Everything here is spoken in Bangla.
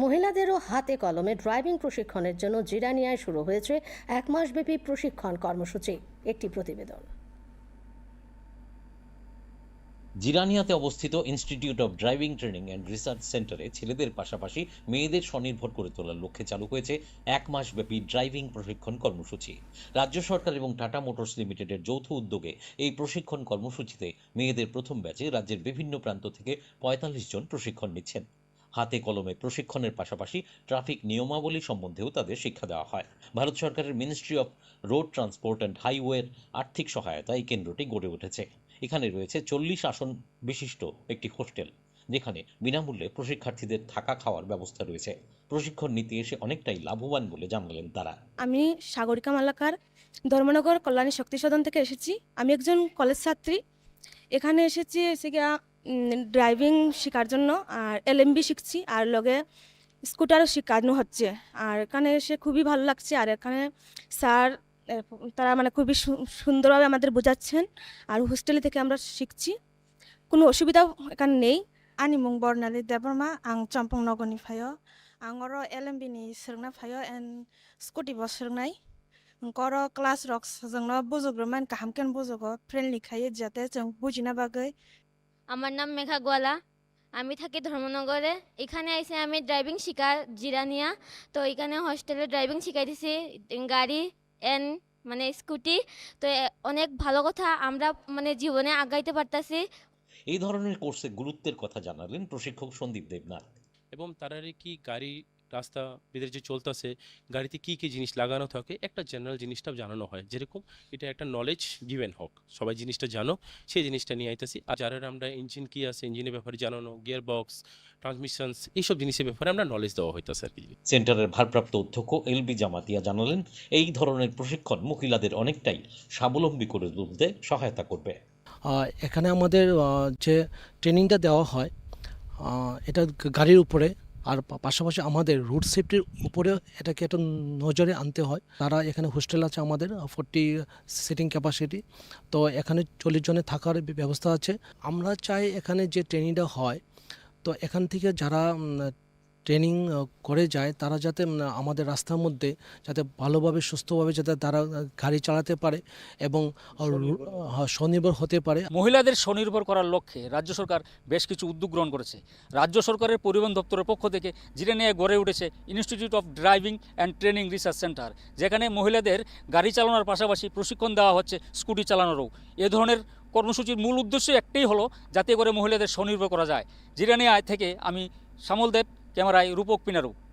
মহিলাদেরও হাতে কলমে ড্রাইভিং প্রশিক্ষণের জন্য জিরানিয়ায় শুরু হয়েছে 1 মাসব্যাপী প্রশিক্ষণ কর্মসূচি। একটি প্রতিবেদন। জিরানিয়াতে অবস্থিত institute of driving training and research সেন্টারে ছেলেদের পাশাপাশি মেয়েদের স্বনির্ভর করে তোলার লক্ষ্যে চালু হয়েছে 1 মাসব্যাপী ড্রাইভিং প্রশিক্ষণ কর্মসূচি। রাজ্য সরকার এবং টাটা মোটরস লিমিটেডের যৌথ উদ্যোগে এই প্রশিক্ষণ কর্মসূচিতে মেয়েদের প্রথম ব্যাচে রাজ্যের বিভিন্ন প্রান্ত থেকে ৪৫ জন প্রশিক্ষণ নিচ্ছেন। হাতে কলমে প্রশিক্ষণের পাশাপাশি ট্রাফিক নিয়মাবলী সম্বন্ধেও তাদের শিক্ষা দেওয়া হয়। ভারত সরকারের ministry of road transport and হাইওয়ের আর্থিক সহায়তায় এই কেন্দ্রটি গড়ে উঠেছে। এখানে রয়েছে 40 আসন বিশিষ্ট একটি হোস্টেল, যেখানে বিনামূল্যে প্রশিক্ষার্থীদের থাকা খাওয়ার ব্যবস্থা রয়েছে। প্রশিক্ষণ নিতে এসে অনেকটাই লাভবান বলে জানালেন তারা। আমি সাগরিকা মালাকার ধর্মনগর কল্যাণী শক্তি সদন থেকে এসেছি। আমি একজন কলেজ ছাত্রী। এখানে এসেছি ড্রাইভিং শেখার জন্য, আর এলএমবি শিখছি, আর লগে স্কুটারও শেখানো হচ্ছে। আর এখানে এসে খুবই ভালো লাগছে। আর এখানে স্যার তারা মানে খুবই সুন্দরভাবে আমাদের বোঝাচ্ছেন। আর হোস্টেলে থেকে আমরা শিখছি, কোনো অসুবিধাও এখানে নেই। Animung Bornali Deborma, Ang Champong Nogoni Fayo, Angoro LMBini Sirna Fayo and Scotty Bosernai, Goro Class Rocks, Zangno Buzogruman, Kahamken Buzogo, Friendly Kaye Jates, and Bujina Bagay. আমার নাম মেঘা গোয়ালা। আমি থাকি ধর্মনগরে। এখানে এসে আমি ড্রাইভিং শিখা জিরানিয়া। তো এখানে হোস্টেলে ড্রাইভিং শিখাইতেছি, গাড়ি এন মানে স্কুটি। তো অনেক ভালো কথা, আমরা মানে জীবনে আগাইতে পারতাছি। এই ধরনের কোর্সে গুরুত্বের কথা জানালেন প্রশিক্ষক সন্দীপ দেবনাথ। এবং তারারে কি গাড়ি রাস্তা বেঁধে যে চলতেছে, গাড়িতে কি কি জিনিস লাগানো থাকে, একটা জেনারেল জিনিসটা জানানো হয়, যেরকম এটা একটা নলেজ গিভেন হোক, সবাই জিনিসটা জানো, সেই জিনিসটা নিয়ে আইতেছি। আর যারা আমরা ইঞ্জিন কি আছে, ইঞ্জিনের ব্যাপারে জানানো, গিয়ার বক্স, ট্রান্সমিশনস, এইসব জিনিসের ব্যাপারে আমরা নলেজ দেওয়া হইতেছে আর কি। সেন্টারের ভারপ্রাপ্ত অধ্যক্ষ এলবি জামাতিয়া জানালেন, এই ধরনের প্রশিক্ষণ মহিলাদের অনেকটাই স্বাবলম্বী করে তুলতে সহায়তা করবে। এখানে আমাদের যে ট্রেনিংটা দেওয়া হয় এটা গাড়ির উপরে, আর পাশাপাশি আমাদের রুট সেফটির উপরে এটাকে একটা নজরে আনতে হয়। তারা এখানে হোস্টেল আছে আমাদের 40 সিটিং ক্যাপাসিটি, তো এখানে 40 জনের থাকার ব্যবস্থা আছে। আমরা চাই এখানে যে ট্রেনিংটা হয়, তো এখান থেকে যারা ট্রেনিং করে যায় তারা যাতে আমাদের রাস্তার মধ্যে যাতে ভালোভাবে সুস্থভাবে যাতে তারা গাড়ি চালাতে পারে এবং স্বনির্ভর হতে পারে। মহিলাদের স্বনির্ভর করার লক্ষ্যে রাজ্য সরকার বেশ কিছু উদ্যোগ গ্রহণ করেছে। রাজ্য সরকারের পরিবহন দপ্তরের পক্ষ থেকে জিরানিয়ায় গড়ে উঠেছে institute of driving and training research centre, যেখানে মহিলাদের গাড়ি চালানোর পাশাপাশি প্রশিক্ষণ দেওয়া হচ্ছে স্কুটি চালানোরও। এ ধরনের কর্মসূচির মূল উদ্দেশ্য একটাই হলো যাতে করে মহিলাদের স্বনির্ভর করা যায়। জিরানিয়া থেকে আমি শ্যামল দেব, ক্যামেরায় রূপক পিনারু।